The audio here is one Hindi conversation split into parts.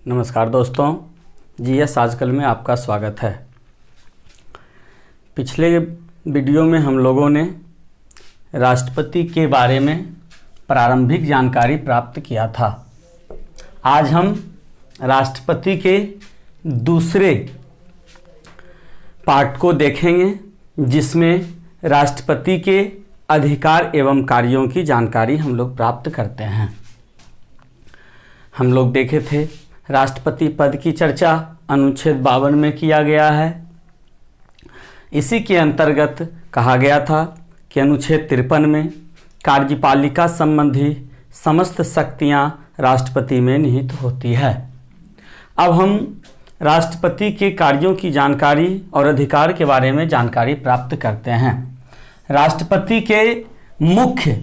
नमस्कार दोस्तों, जीएस आजकल में आपका स्वागत है। पिछले वीडियो में हम लोगों ने राष्ट्रपति के बारे में प्रारंभिक जानकारी प्राप्त किया था। आज हम राष्ट्रपति के दूसरे पार्ट को देखेंगे, जिसमें राष्ट्रपति के अधिकार एवं कार्यों की जानकारी हम लोग प्राप्त करते हैं। हम लोग देखे थे राष्ट्रपति पद की चर्चा अनुच्छेद 52 में किया गया है। इसी के अंतर्गत कहा गया था कि अनुच्छेद 53 में कार्यपालिका संबंधी समस्त शक्तियां राष्ट्रपति में निहित होती है। अब हम राष्ट्रपति के कार्यों की जानकारी और अधिकार के बारे में जानकारी प्राप्त करते हैं। राष्ट्रपति के मुख्य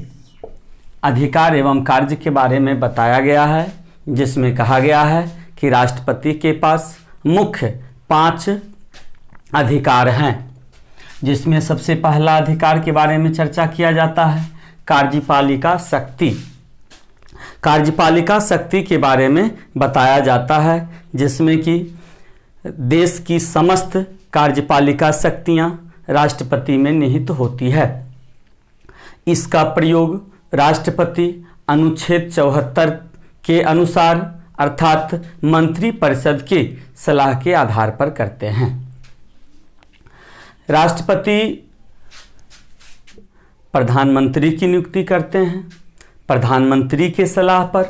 अधिकार एवं कार्य के बारे में बताया गया है, जिसमें कहा गया है कि राष्ट्रपति के पास मुख्य 5 अधिकार हैं, जिसमें सबसे पहला अधिकार के बारे में चर्चा किया जाता है कार्यपालिका शक्ति। कार्यपालिका शक्ति के बारे में बताया जाता है, जिसमें कि देश की समस्त कार्यपालिका शक्तियां राष्ट्रपति में निहित होती है। इसका प्रयोग राष्ट्रपति अनुच्छेद 74 के अनुसार अर्थात मंत्रिपरिषद की सलाह के आधार पर करते हैं। राष्ट्रपति प्रधानमंत्री की नियुक्ति करते हैं, प्रधानमंत्री के सलाह पर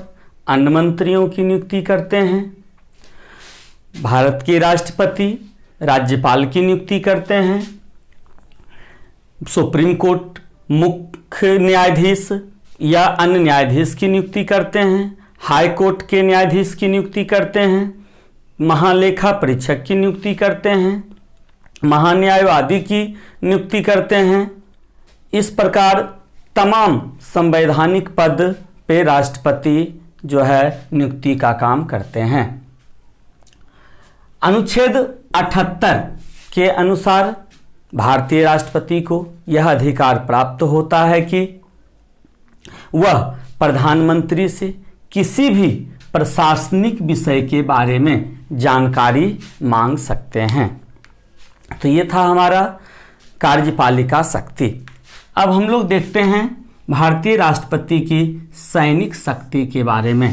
अन्य मंत्रियों की नियुक्ति करते हैं। भारत के राष्ट्रपति राज्यपाल की नियुक्ति करते हैं। सुप्रीम कोर्ट मुख्य न्यायाधीश या अन्य न्यायाधीश की नियुक्ति करते हैं। हाई कोर्ट के न्यायाधीश की नियुक्ति करते हैं। महालेखा परीक्षक की नियुक्ति करते हैं। महान्यायवादी की नियुक्ति करते हैं। इस प्रकार तमाम संवैधानिक पद पे राष्ट्रपति जो है नियुक्ति का काम करते हैं। अनुच्छेद 78 के अनुसार भारतीय राष्ट्रपति को यह अधिकार प्राप्त होता है कि वह प्रधानमंत्री से किसी भी प्रशासनिक विषय के बारे में जानकारी मांग सकते हैं। तो ये था हमारा कार्यपालिका शक्ति। अब हम लोग देखते हैं भारतीय राष्ट्रपति की सैनिक शक्ति के बारे में।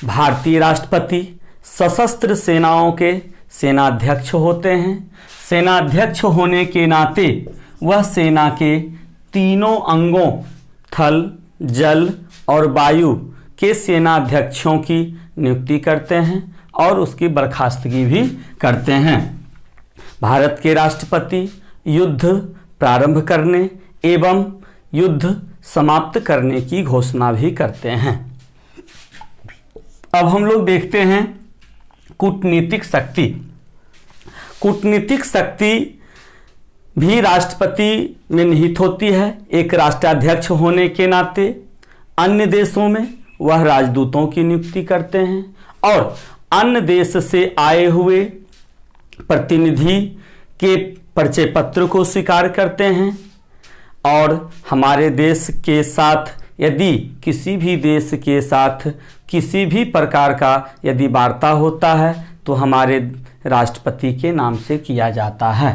भारतीय राष्ट्रपति सशस्त्र सेनाओं के सेनाध्यक्ष होते हैं। सेनाध्यक्ष होने के नाते वह सेना के तीनों अंगों थल, जल और वायु के सेनाध्यक्षों की नियुक्ति करते हैं और उसकी बर्खास्तगी भी करते हैं। भारत के राष्ट्रपति युद्ध प्रारंभ करने एवं युद्ध समाप्त करने की घोषणा भी करते हैं। अब हम लोग देखते हैं कूटनीतिक शक्ति। कूटनीतिक शक्ति भी राष्ट्रपति में निहित होती है। एक राष्ट्राध्यक्ष होने के नाते अन्य देशों में वह राजदूतों की नियुक्ति करते हैं और अन्य देश से आए हुए प्रतिनिधि के परिचय पत्र को स्वीकार करते हैं। और हमारे देश के साथ यदि किसी भी देश के साथ किसी भी प्रकार का यदि वार्ता होता है तो हमारे राष्ट्रपति के नाम से किया जाता है।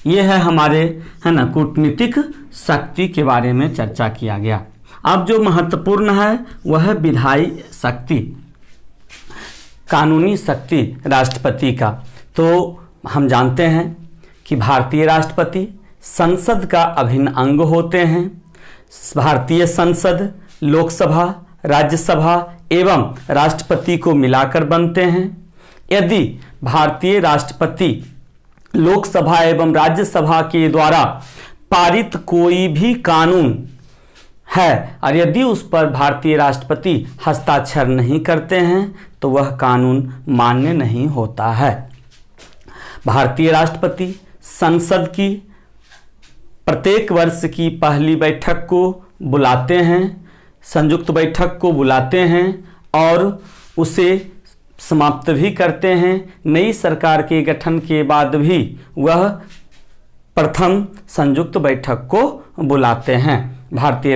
यह है हमारे कूटनीतिक शक्ति के बारे में चर्चा किया गया। अब जो महत्वपूर्ण है वह है विधायी शक्ति, कानूनी शक्ति राष्ट्रपति का। तो हम जानते हैं कि भारतीय राष्ट्रपति संसद का अभिन्न अंग होते हैं। भारतीय संसद लोकसभा, राज्यसभा एवं राष्ट्रपति को मिलाकर बनते हैं। यदि भारतीय राष्ट्रपति लोकसभा एवं राज्यसभा के द्वारा पारित कोई भी कानून है और यदि उस पर भारतीय राष्ट्रपति हस्ताक्षर नहीं करते हैं तो वह कानून मान्य नहीं होता है। भारतीय राष्ट्रपति संसद की प्रत्येक वर्ष की पहली बैठक को बुलाते हैं, संयुक्त बैठक को बुलाते हैं और उसे समाप्त भी करते हैं। नई सरकार के गठन के बाद भी वह प्रथम संयुक्त बैठक को बुलाते हैं। भारतीय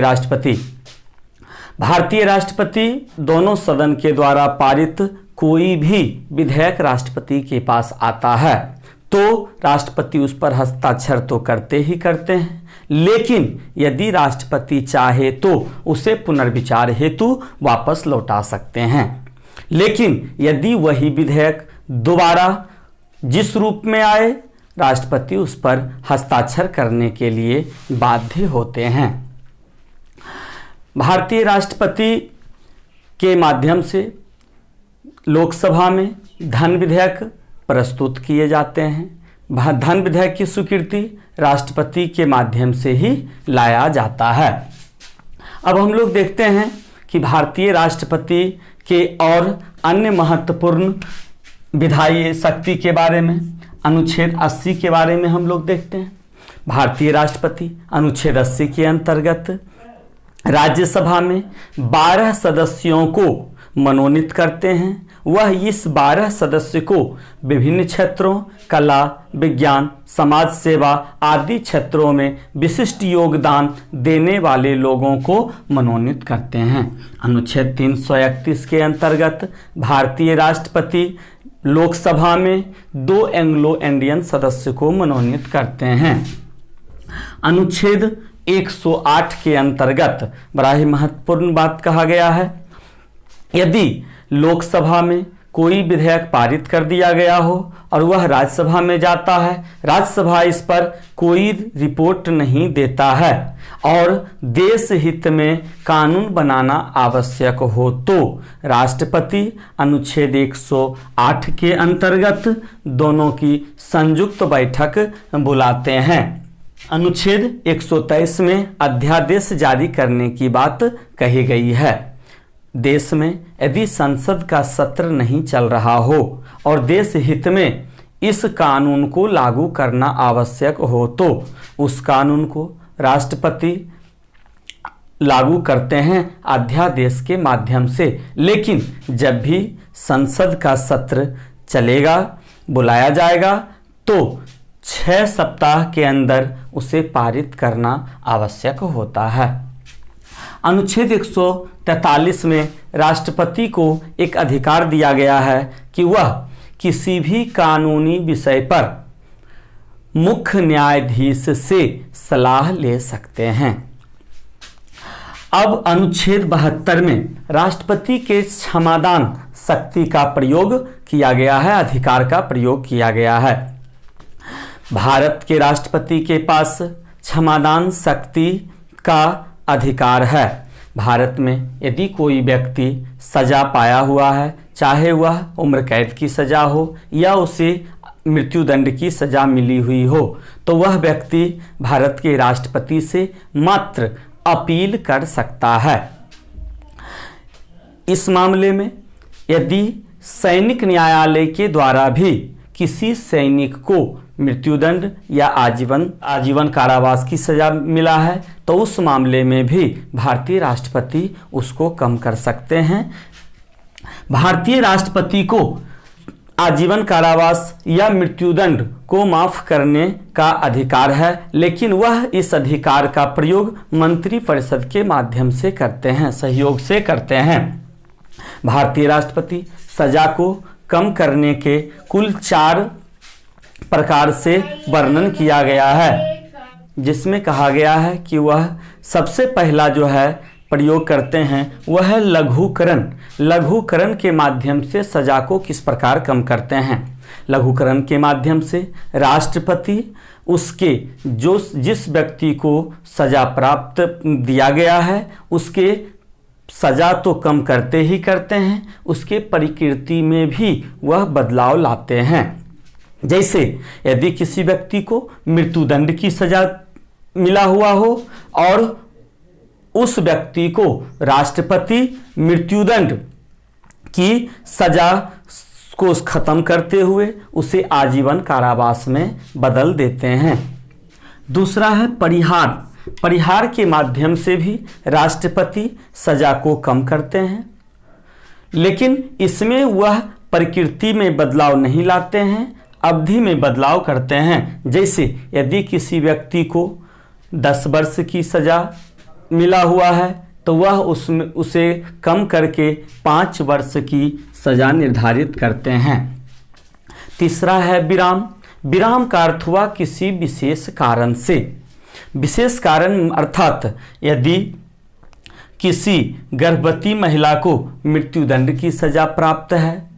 राष्ट्रपति दोनों सदन के द्वारा पारित कोई भी विधेयक राष्ट्रपति के पास आता है तो राष्ट्रपति उस पर हस्ताक्षर तो करते ही करते हैं, लेकिन यदि राष्ट्रपति चाहे तो उसे पुनर्विचार हेतु वापस लौटा सकते हैं। लेकिन यदि वही विधेयक दोबारा जिस रूप में आए, राष्ट्रपति उस पर हस्ताक्षर करने के लिए बाध्य होते हैं। भारतीय राष्ट्रपति के माध्यम से लोकसभा में धन विधेयक प्रस्तुत किए जाते हैं। धन विधेयक की स्वीकृति राष्ट्रपति के माध्यम से ही लाया जाता है। अब हम लोग देखते हैं कि भारतीय राष्ट्रपति के और अन्य महत्वपूर्ण विधायी शक्ति के बारे में अनुच्छेद 80 के बारे में हम लोग देखते हैं। भारतीय राष्ट्रपति अनुच्छेद 80 के अंतर्गत राज्यसभा में 12 सदस्यों को मनोनीत करते हैं। वह इस 12 सदस्य को विभिन्न क्षेत्रों, कला, विज्ञान, समाज सेवा आदि क्षेत्रों में विशिष्ट योगदान देने वाले लोगों को मनोनीत करते हैं। अनुच्छेद 331 के अंतर्गत भारतीय राष्ट्रपति लोकसभा में 2 एंग्लो इंडियन सदस्य को मनोनीत करते हैं। अनुच्छेद 108 के अंतर्गत बड़ा ही महत्वपूर्ण बात कहा गया है, यदि लोकसभा में कोई विधेयक पारित कर दिया गया हो और वह राज्यसभा में जाता है, राज्यसभा इस पर कोई रिपोर्ट नहीं देता है और देश हित में कानून बनाना आवश्यक हो तो राष्ट्रपति अनुच्छेद 108 के अंतर्गत दोनों की संयुक्त बैठक बुलाते हैं। अनुच्छेद 123 में अध्यादेश जारी करने की बात कही गई है। देश में यदि संसद का सत्र नहीं चल रहा हो और देश हित में इस कानून को लागू करना आवश्यक हो तो उस कानून को राष्ट्रपति लागू करते हैं अध्यादेश के माध्यम से। लेकिन जब भी संसद का सत्र चलेगा, बुलाया जाएगा, तो 6 सप्ताह के अंदर उसे पारित करना आवश्यक होता है। अनुच्छेद 143 में राष्ट्रपति को एक अधिकार दिया गया है कि वह किसी भी कानूनी विषय पर मुख्य न्यायाधीश से सलाह ले सकते हैं। अब अनुच्छेद 72 में राष्ट्रपति के क्षमादान शक्ति का प्रयोग किया गया है, अधिकार का प्रयोग किया गया है। भारत के राष्ट्रपति के पास क्षमादान शक्ति का अधिकार है। भारत में यदि कोई व्यक्ति सजा पाया हुआ है, चाहे वह उम्र कैद की सजा हो या उसे मृत्युदंड की सजा मिली हुई हो, तो वह व्यक्ति भारत के राष्ट्रपति से मात्र अपील कर सकता है। इस मामले में यदि सैनिक न्यायालय के द्वारा भी किसी सैनिक को मृत्युदंड या आजीवन कारावास की सजा मिला है तो उस मामले में भी भारतीय राष्ट्रपति उसको कम कर सकते हैं। भारतीय राष्ट्रपति को आजीवन कारावास या मृत्युदंड को माफ करने का अधिकार है, लेकिन वह इस अधिकार का प्रयोग मंत्रिपरिषद के माध्यम से करते हैं, सहयोग से करते हैं। भारतीय राष्ट्रपति सजा को कम करने के कुल 4 प्रकार से वर्णन किया गया है, जिसमें कहा गया है कि वह सबसे पहला जो है प्रयोग करते हैं वह है लघुकरण। लघुकरण के माध्यम से सजा को किस प्रकार कम करते हैं? लघुकरण के माध्यम से राष्ट्रपति उसके जिस व्यक्ति को सजा प्राप्त दिया गया है उसके सजा तो कम करते ही करते हैं, उसके प्रकृति में भी वह बदलाव लाते हैं। जैसे यदि किसी व्यक्ति को मृत्युदंड की सजा मिला हुआ हो और उस व्यक्ति को राष्ट्रपति मृत्युदंड की सजा को खत्म करते हुए उसे आजीवन कारावास में बदल देते हैं। दूसरा है परिहार। परिहार के माध्यम से भी राष्ट्रपति सजा को कम करते हैं, लेकिन इसमें वह प्रकृति में बदलाव नहीं लाते हैं, अवधि में बदलाव करते हैं। जैसे यदि किसी व्यक्ति को 10 वर्ष की सजा मिला हुआ है तो वह उसमें उसे कम करके 5 वर्ष की सजा निर्धारित करते हैं। तीसरा है विराम। विराम का अर्थ हुआ किसी विशेष कारण से। विशेष कारण अर्थात यदि किसी गर्भवती महिला को मृत्युदंड की सजा प्राप्त है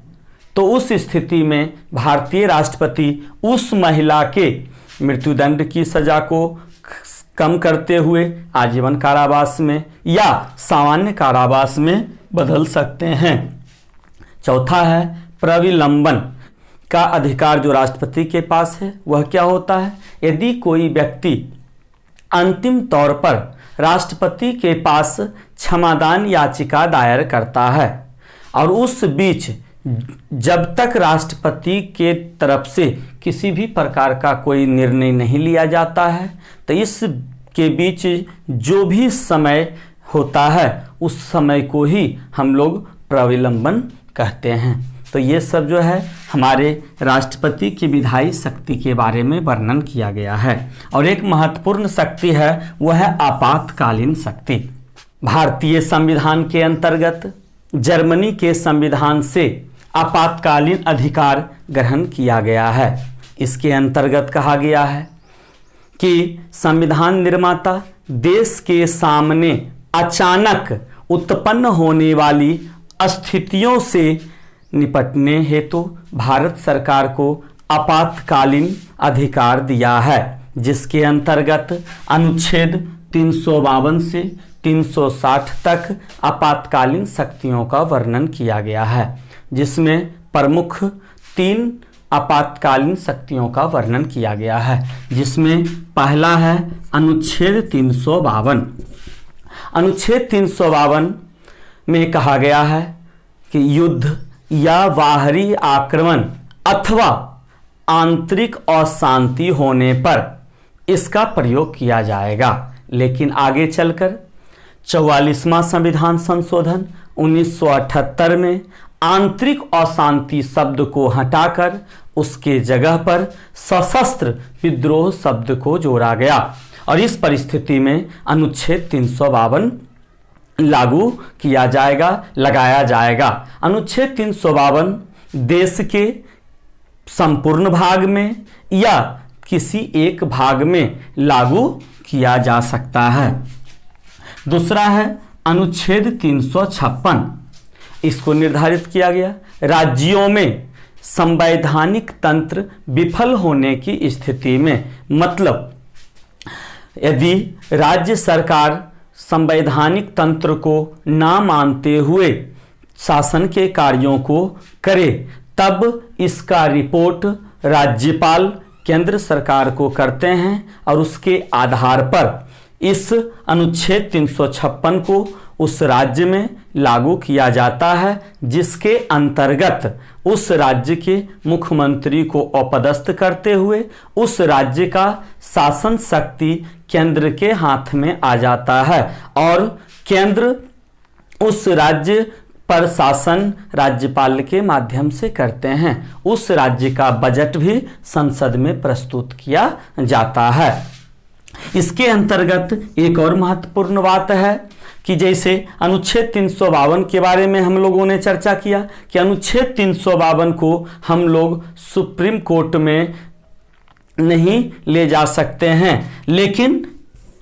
तो उस स्थिति में भारतीय राष्ट्रपति उस महिला के मृत्युदंड की सजा को कम करते हुए आजीवन कारावास में या सामान्य कारावास में बदल सकते हैं। चौथा है प्रविलंबन का अधिकार जो राष्ट्रपति के पास है। वह क्या होता है? यदि कोई व्यक्ति अंतिम तौर पर राष्ट्रपति के पास क्षमादान याचिका दायर करता है और उस बीच जब तक राष्ट्रपति के तरफ से किसी भी प्रकार का कोई निर्णय नहीं लिया जाता है तो इस के बीच जो भी समय होता है उस समय को ही हम लोग प्रविलंबन कहते हैं। तो ये सब जो है हमारे राष्ट्रपति की विधायी शक्ति के बारे में वर्णन किया गया है। और एक महत्वपूर्ण शक्ति है वह है आपातकालीन शक्ति। भारतीय संविधान के अंतर्गत जर्मनी के संविधान से आपातकालीन अधिकार ग्रहण किया गया है। इसके अंतर्गत कहा गया है कि संविधान निर्माता देश के सामने अचानक उत्पन्न होने वाली स्थितियों से निपटने हेतु भारत सरकार को आपातकालीन अधिकार दिया है, जिसके अंतर्गत अनुच्छेद 352 से 360 तक आपातकालीन शक्तियों का वर्णन किया गया है, जिसमें प्रमुख 3 आपातकालीन शक्तियों का वर्णन किया गया है। जिसमें पहला है अनुच्छेद 352। अनुच्छेद 352 में कहा गया है कि युद्ध या बाहरी आक्रमण अथवा आंतरिक अशांति होने पर इसका प्रयोग किया जाएगा। लेकिन आगे चलकर 44वां संविधान संशोधन 1978 में आंतरिक अशांति शब्द को हटाकर उसके जगह पर सशस्त्र विद्रोह शब्द को जोड़ा गया और इस परिस्थिति में अनुच्छेद 352 लागू किया जाएगा, लगाया जाएगा। अनुच्छेद 352 देश के संपूर्ण भाग में या किसी एक भाग में लागू किया जा सकता है। दूसरा है अनुच्छेद 356। इसको निर्धारित किया गया राज्यों में संवैधानिक तंत्र विफल होने की स्थिति में, मतलब यदि राज्य सरकार संवैधानिक तंत्र को ना मानते हुए शासन के कार्यों को करे तब इसका रिपोर्ट राज्यपाल केंद्र सरकार को करते हैं और उसके आधार पर इस अनुच्छेद 356 को उस राज्य में लागू किया जाता है, जिसके अंतर्गत उस राज्य के मुख्यमंत्री को अपदस्थ करते हुए उस राज्य का शासन शक्ति केंद्र के हाथ में आ जाता है और केंद्र उस राज्य पर शासन राज्यपाल के माध्यम से करते हैं। उस राज्य का बजट भी संसद में प्रस्तुत किया जाता है। इसके अंतर्गत एक और महत्वपूर्ण बात है कि जैसे अनुच्छेद 352 के बारे में हम लोगों ने चर्चा किया कि अनुच्छेद 352 को हम लोग सुप्रीम कोर्ट में नहीं ले जा सकते हैं, लेकिन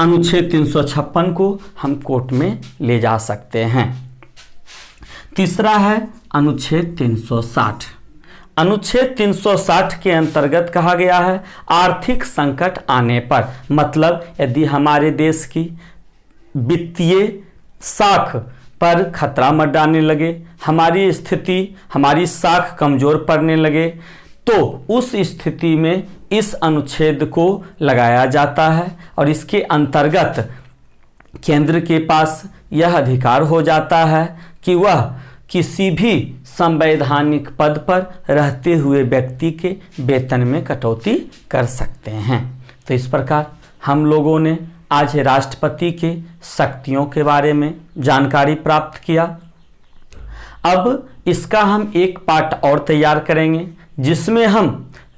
अनुच्छेद 356 को हम कोर्ट में ले जा सकते हैं। तीसरा है अनुच्छेद 360। अनुच्छेद 360 के अंतर्गत कहा गया है आर्थिक संकट आने पर, मतलब यदि हमारे देश की वित्तीय साख पर खतरा मत डालने लगे, हमारी स्थिति हमारी साख कमजोर पड़ने लगे, तो उस स्थिति में इस अनुच्छेद को लगाया जाता है और इसके अंतर्गत केंद्र के पास यह अधिकार हो जाता है कि वह किसी भी संवैधानिक पद पर रहते हुए व्यक्ति के वेतन में कटौती कर सकते हैं। तो इस प्रकार हम लोगों ने आज राष्ट्रपति के शक्तियों के बारे में जानकारी प्राप्त किया। अब इसका हम एक पार्ट और तैयार करेंगे जिसमें हम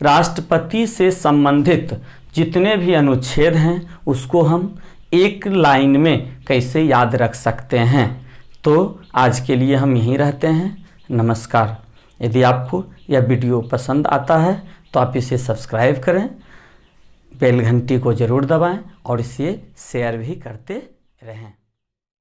राष्ट्रपति से संबंधित जितने भी अनुच्छेद हैं उसको हम एक लाइन में कैसे याद रख सकते हैं। तो आज के लिए हम यहीं रहते हैं। नमस्कार। यदि आपको यह वीडियो पसंद आता है तो आप इसे सब्सक्राइब करें, बेल घंटी को ज़रूर दबाएं और इसे शेयर भी करते रहें।